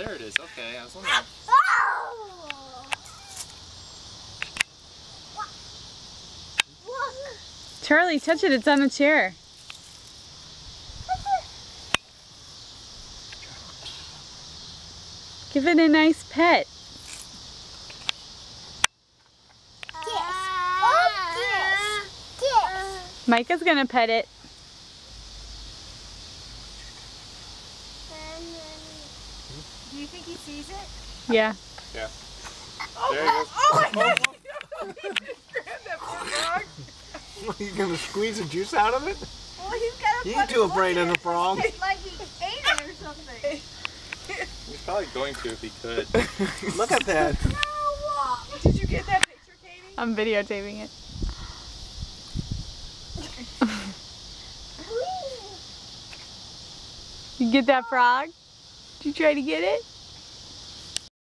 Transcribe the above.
there it is. Okay, I was wondering. Charlie, touch it. It's on the chair. Give it a nice pet. Micah's gonna pet it. Do you think he sees it? Yeah. Yeah. Oh, There he goes. oh my God! He just grabbed that poor frog. What, you gonna squeeze the juice out of it? Well, he's got a You ain't too afraid of the frog. It's like he ate it or something. He's probably going to if he could. Look at that. Did you get that picture, Katie? I'm videotaping it. You get that frog? Did you try to get it?